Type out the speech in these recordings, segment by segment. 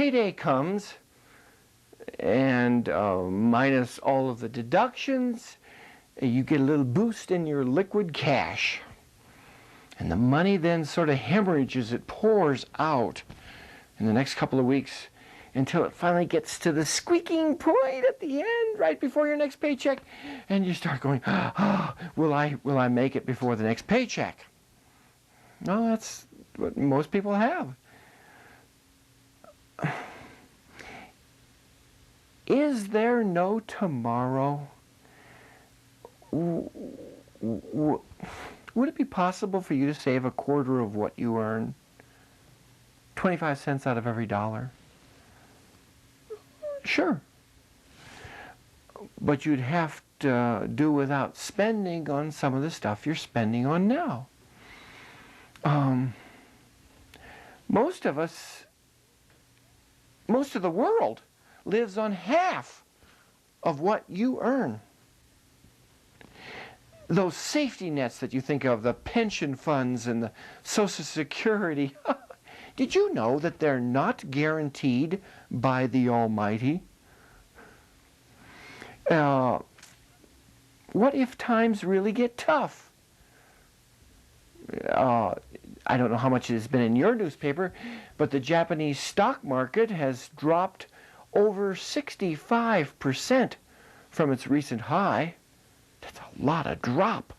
payday comes, and minus all of the deductions, you get a little boost in your liquid cash. And the money then sort of hemorrhages, it pours out in the next couple of weeks until it finally gets to the squeaking point at the end, right before your next paycheck, and you start going, will I make it before the next paycheck? No, that's what most people have. Is there no tomorrow? Would it be possible for you to save a quarter of what you earn? 25 cents out of every dollar? Sure. But you'd have to do without spending on some of the stuff you're spending on now. Most of the world lives on half of what you earn. Those safety nets that you think of, the pension funds and the Social Security, did you know that they're not guaranteed by the Almighty? What if times really get tough? I don't know how much it has been in your newspaper, but the Japanese stock market has dropped over 65% from its recent high. That's a lot of drop.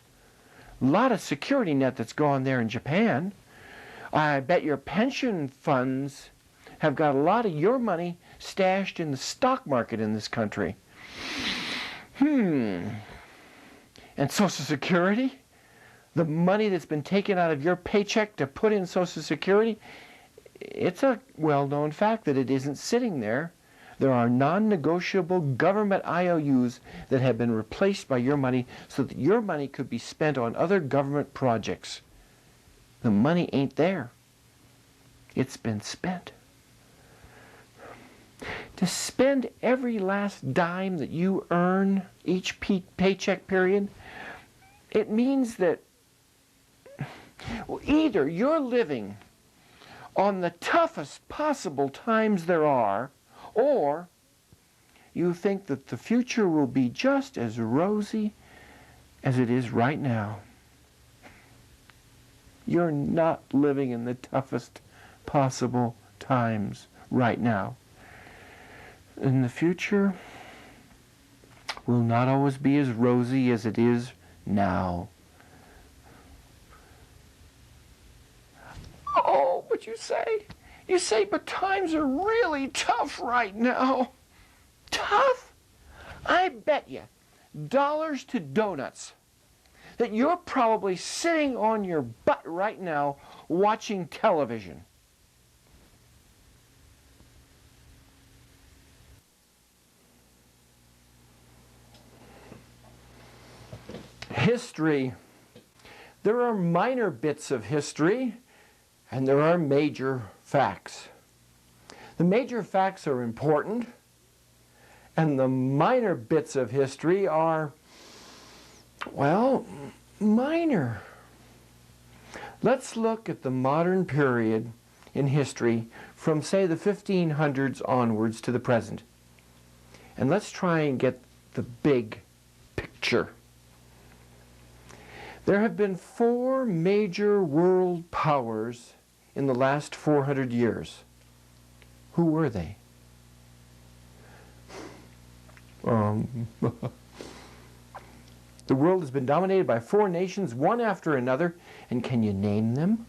A lot of security net that's gone there in Japan. I bet your pension funds have got a lot of your money stashed in the stock market in this country. And Social Security? The money that's been taken out of your paycheck to put in Social Security, it's a well-known fact that it isn't sitting there. There are non-negotiable government IOUs that have been replaced by your money so that your money could be spent on other government projects. The money ain't there. It's been spent. To spend every last dime that you earn each paycheck period, it means that either you're living on the toughest possible times there are, or you think that the future will be just as rosy as it is right now. You're not living in the toughest possible times right now. And the future will not always be as rosy as it is now. Oh, but you say, but times are really tough right now. Tough? I bet you dollars to donuts that you're probably sitting on your butt right now watching television. History. There are minor bits of history, and there are major facts. The major facts are important, and the minor bits of history are, well, minor. Let's look at the modern period in history from, say, the 1500s onwards to the present. And let's try and get the big picture. There have been 4 major world powers in the last 400 years. Who were they? The world has been dominated by 4 nations, one after another, and can you name them?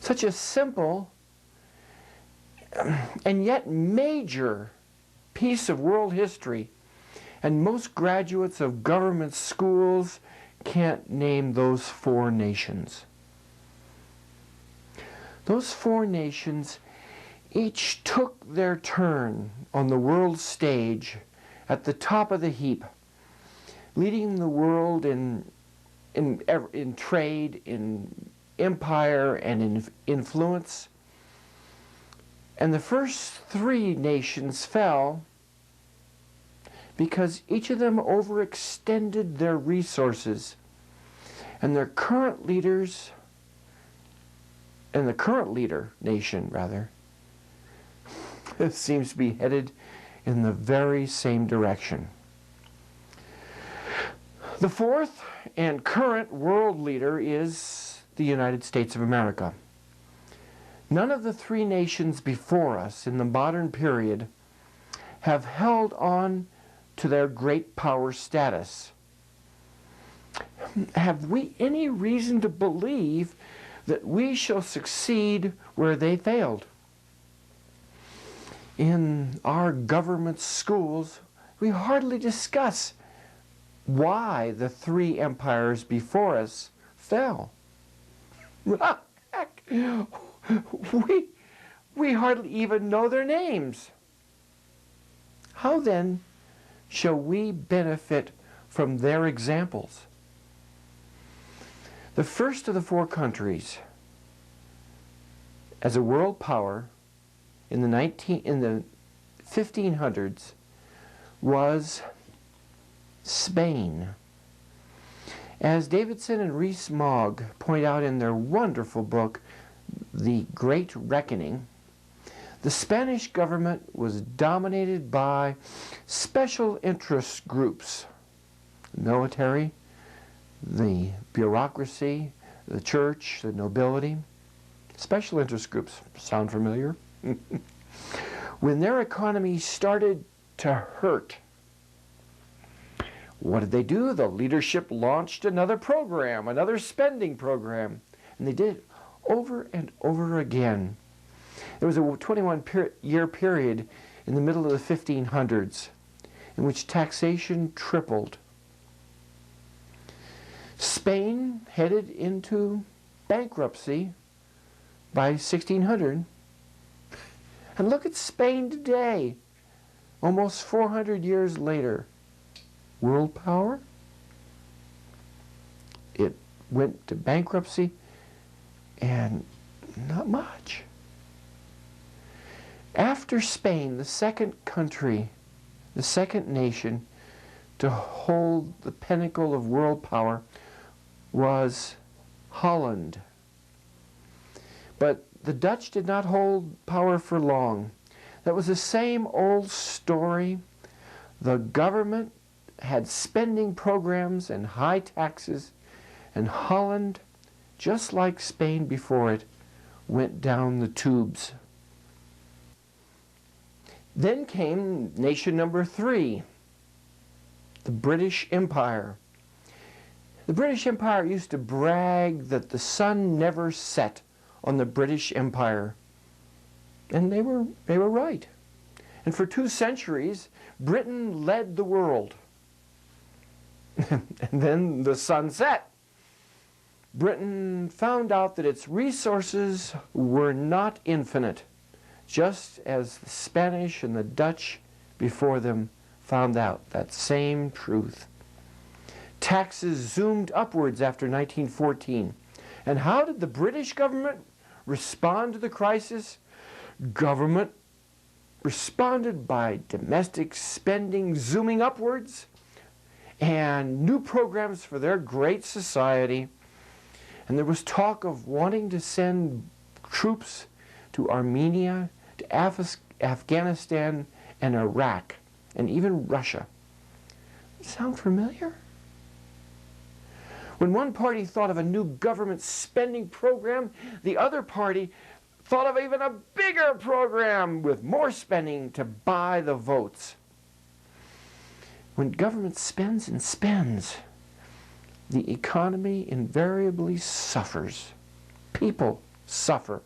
Such a simple and yet major piece of world history, and most graduates of government schools can't name those 4 nations. Those 4 nations each took their turn on the world stage at the top of the heap, leading the world in trade, in empire, and in influence. And the first 3 nations fell because each of them overextended their resources, and their current leaders, and the current leader nation rather, seems to be headed in the very same direction. The fourth and current world leader is the United States of America. None of the three nations before us in the modern period have held on to their great power status. Have we any reason to believe that we shall succeed where they failed? In our government schools, we hardly discuss why the three empires before us fell. Heck, we hardly even know their names. How then shall we benefit from their examples? The first of the four countries as a world power in the 1500s was Spain. As Davidson and Rees-Mogg point out in their wonderful book, The Great Reckoning, the Spanish government was dominated by special interest groups, the military, the bureaucracy, the church, the nobility. Special interest groups sound familiar? When their economy started to hurt, what did they do? The leadership launched another program, another spending program, and they did it over and over again. There was a 21-year period in the middle of the 1500s in which taxation tripled. Spain headed into bankruptcy by 1600. And look at Spain today, almost 400 years later. World power? It went to bankruptcy and not much. After Spain, the second country, the second nation to hold the pinnacle of world power was Holland. But the Dutch did not hold power for long. That was the same old story. The government had spending programs and high taxes, and Holland, just like Spain before it, went down the tubes. Then came nation number 3, the British Empire. The British Empire used to brag that the sun never set on the British Empire. And they were right. And for 2 centuries, Britain led the world. And then the sun set. Britain found out that its resources were not infinite, just as the Spanish and the Dutch before them found out that same truth. Taxes zoomed upwards after 1914. And how did the British government respond to the crisis? Government responded by domestic spending zooming upwards and new programs for their great society. And there was talk of wanting to send troops to Armenia, to Afghanistan, and Iraq, and even Russia. Sound familiar? When one party thought of a new government spending program, the other party thought of even a bigger program with more spending to buy the votes. When government spends and spends, the economy invariably suffers. People suffer.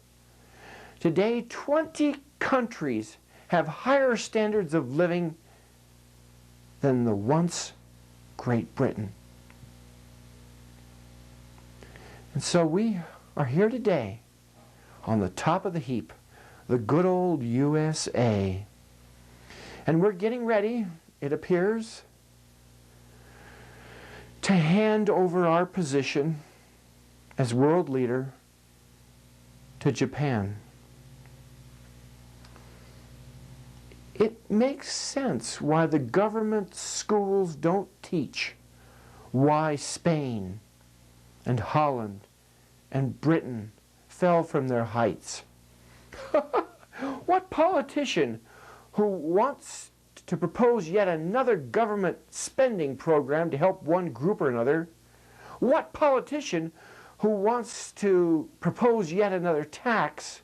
Today, 20 countries have higher standards of living than the once Great Britain. And so we are here today on the top of the heap, the good old U.S.A. And we're getting ready, it appears, to hand over our position as world leader to Japan. It makes sense why the government schools don't teach why Spain and Holland and Britain fell from their heights. What politician who wants to propose yet another government spending program to help one group or another? What politician who wants to propose yet another tax?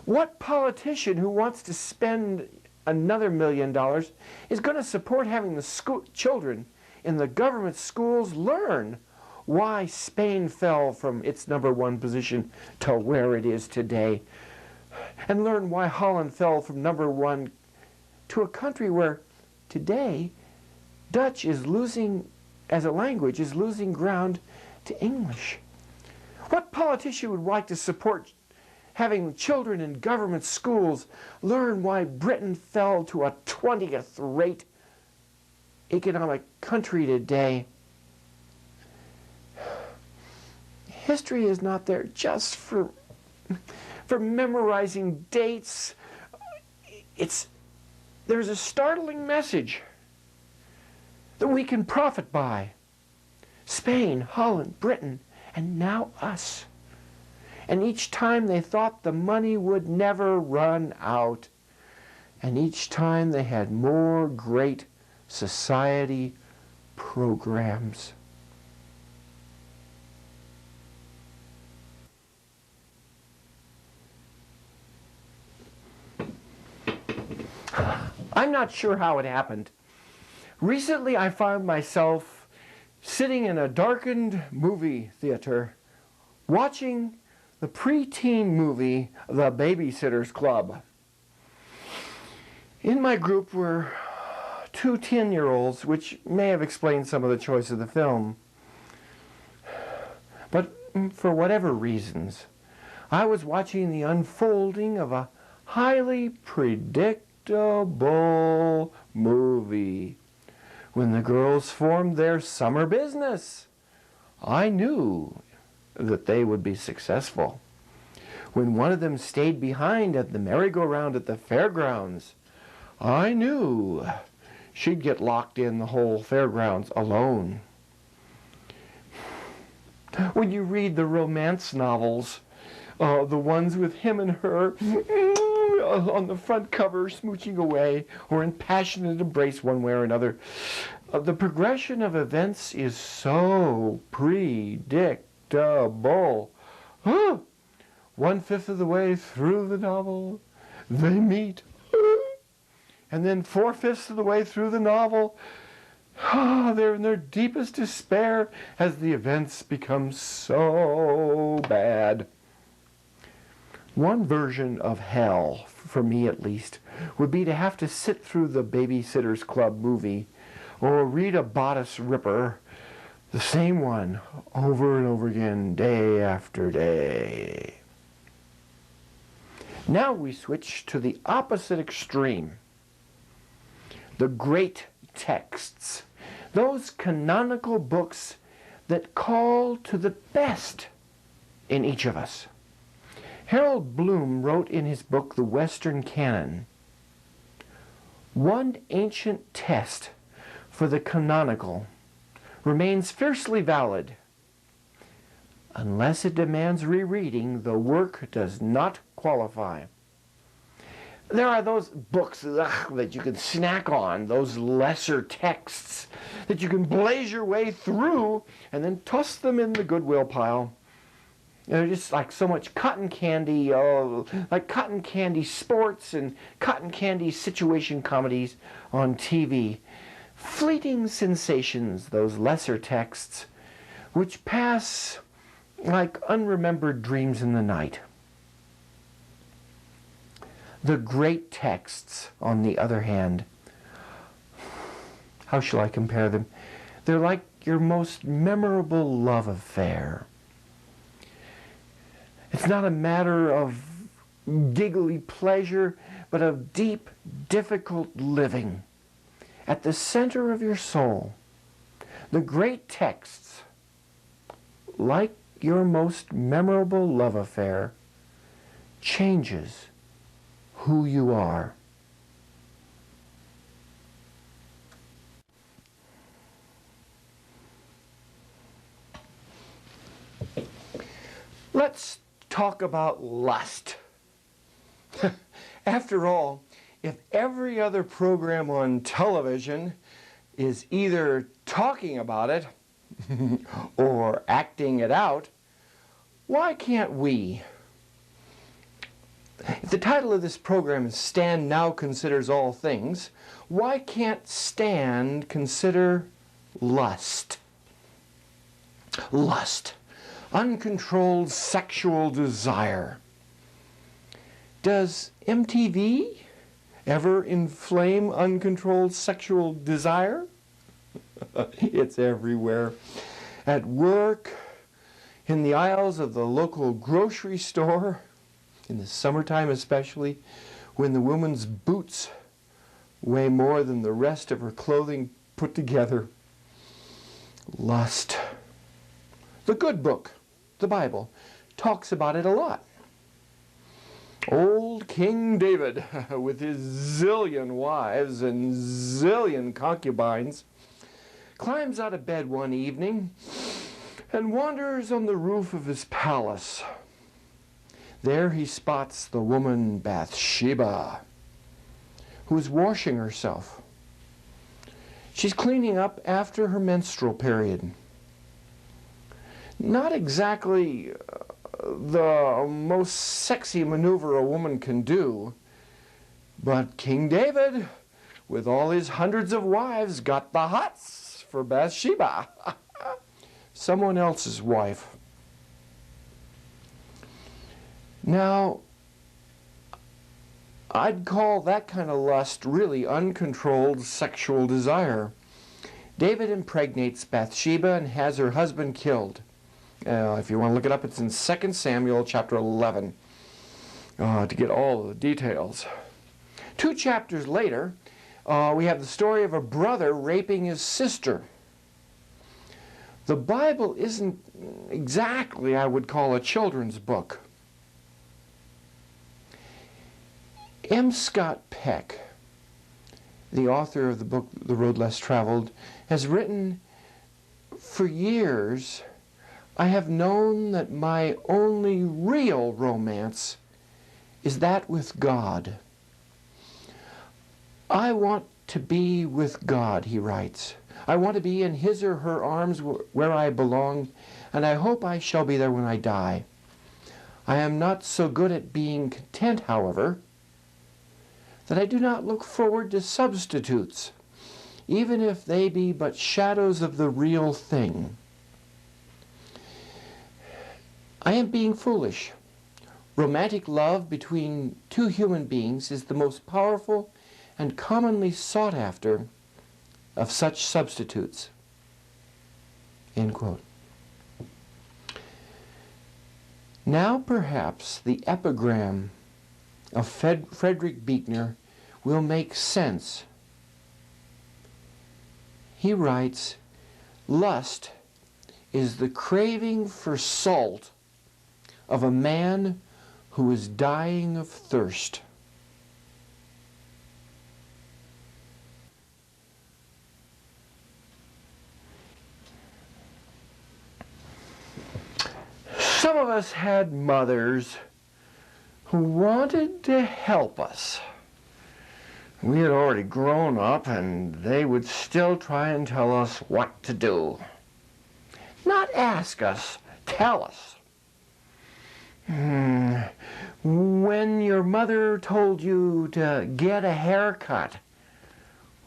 What politician who wants to spend another $1 million is going to support having the children in the government schools learn why Spain fell from its #1 position to where it is today, and learn why Holland fell from #1 to a country where today Dutch is losing, as a language, is losing ground to English? What politician would like to support having children in government schools learn why Britain fell to a 20th rate economic country today? History is not there just for memorizing dates. There's a startling message that we can profit by. Spain, Holland, Britain, and now us. And each time they thought the money would never run out. And each time they had more great society programs. I'm not sure how it happened. Recently I found myself sitting in a darkened movie theater watching the preteen movie The Babysitter's Club. In my group were 2 10-year-olds, which may have explained some of the choice of the film. But for whatever reasons, I was watching the unfolding of a highly predictable movie. When the girls formed their summer business, I knew that they would be successful. When one of them stayed behind at the merry-go-round at the fairgrounds, I knew she'd get locked in the whole fairgrounds alone. When you read the romance novels, the ones with him and her on the front cover smooching away or in passionate embrace one way or another, the progression of events is so predictable. 1/5 of the way through the novel, they meet. And then 4/5 of the way through the novel, they're in their deepest despair as the events become so bad. One version of hell, for me at least, would be to have to sit through the Babysitter's Club movie or read a Bodice Ripper, the same one, over and over again, day after day. Now we switch to the opposite extreme. The great texts, those canonical books that call to the best in each of us. Harold Bloom wrote in his book, The Western Canon, one ancient test for the canonical remains fiercely valid. Unless it demands rereading, the work does not qualify. There are those books that you can snack on, those lesser texts that you can blaze your way through and then toss them in the Goodwill pile. They're just like so much cotton candy, like cotton candy sports and cotton candy situation comedies on TV. Fleeting sensations, those lesser texts, which pass like unremembered dreams in the night. The great texts, on the other hand, how shall I compare them? They're like your most memorable love affair. It's not a matter of giggly pleasure, but of deep, difficult living. At the center of your soul, the great texts, like your most memorable love affair, changes who you are. Let's talk about lust. After all, if every other program on television is either talking about it or acting it out, why can't we? If the title of this program is Stan Now Considers All Things, why can't Stan consider lust? Lust, uncontrolled sexual desire. Does MTV ever inflame uncontrolled sexual desire? It's everywhere. At work, in the aisles of the local grocery store, in the summertime especially, when the woman's boots weigh more than the rest of her clothing put together. Lust. The good book, the Bible, talks about it a lot. Old King David, with his zillion wives and zillion concubines, climbs out of bed one evening and wanders on the roof of his palace. There he spots the woman Bathsheba, who is washing herself. She's cleaning up after her menstrual period. Not exactly the most sexy maneuver a woman can do, but King David, with all his hundreds of wives, got the hots for Bathsheba, someone else's wife. Now, I'd call that kind of lust really uncontrolled sexual desire. David impregnates Bathsheba and has her husband killed. If you want to look it up, it's in 2 Samuel chapter 11 to get all the details. 2 chapters later, we have the story of a brother raping his sister. The Bible isn't exactly, I would call, a children's book. M. Scott Peck, the author of the book The Road Less Traveled, has written, "For years, I have known that my only real romance is that with God. I want to be with God," he writes. "I want to be in his or her arms where I belong, and I hope I shall be there when I die. I am not so good at being content, however, that I do not look forward to substitutes, even if they be but shadows of the real thing. I am being foolish. Romantic love between two human beings is the most powerful and commonly sought after of such substitutes." End quote. Now perhaps the epigram of Frederick Buechner will make sense. He writes, "Lust is the craving for salt of a man who is dying of thirst." Some of us had mothers who wanted to help us. We had already grown up and they would still try and tell us what to do. Not ask us, tell us. When your mother told you to get a haircut,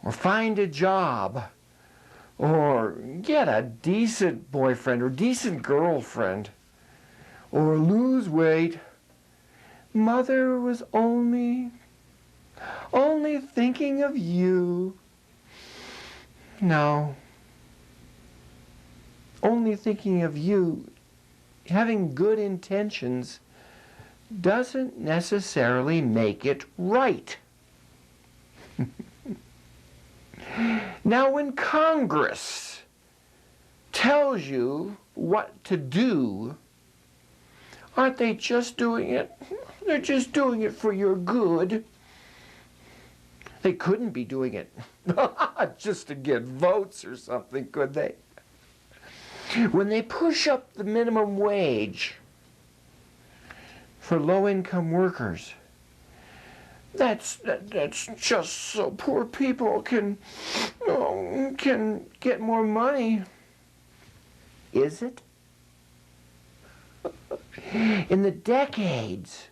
or find a job, or get a decent boyfriend or decent girlfriend, or lose weight, Mother was only thinking of you. No. Only thinking of you, having good intentions, doesn't necessarily make it right. Now, when Congress tells you what to do, aren't they just doing it? They're just doing it for your good. They couldn't be doing it just to get votes or something, could they? When they push up the minimum wage for low-income workers, That's just so poor people can get more money. Is it? In the decades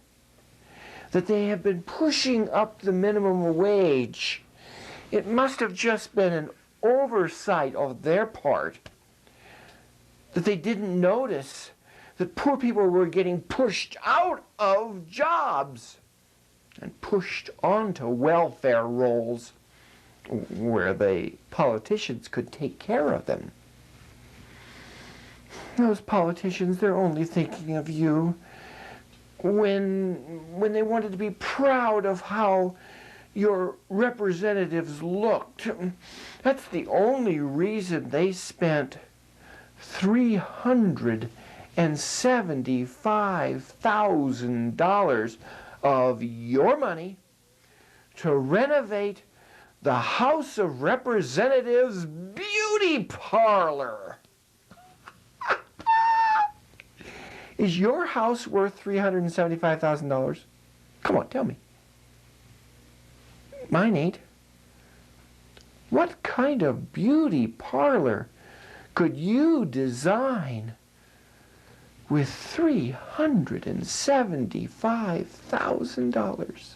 that they have been pushing up the minimum wage, it must have just been an oversight on their part that they didn't notice that poor people were getting pushed out of jobs and pushed onto welfare rolls where the politicians could take care of them. Those politicians, they're only thinking of you when they wanted to be proud of how your representatives looked. That's the only reason they spent $375,000 of your money to renovate the House of Representatives beauty parlor. Is your house worth $375,000? Come on, tell me. Mine ain't. What kind of beauty parlor could you design with $375,000?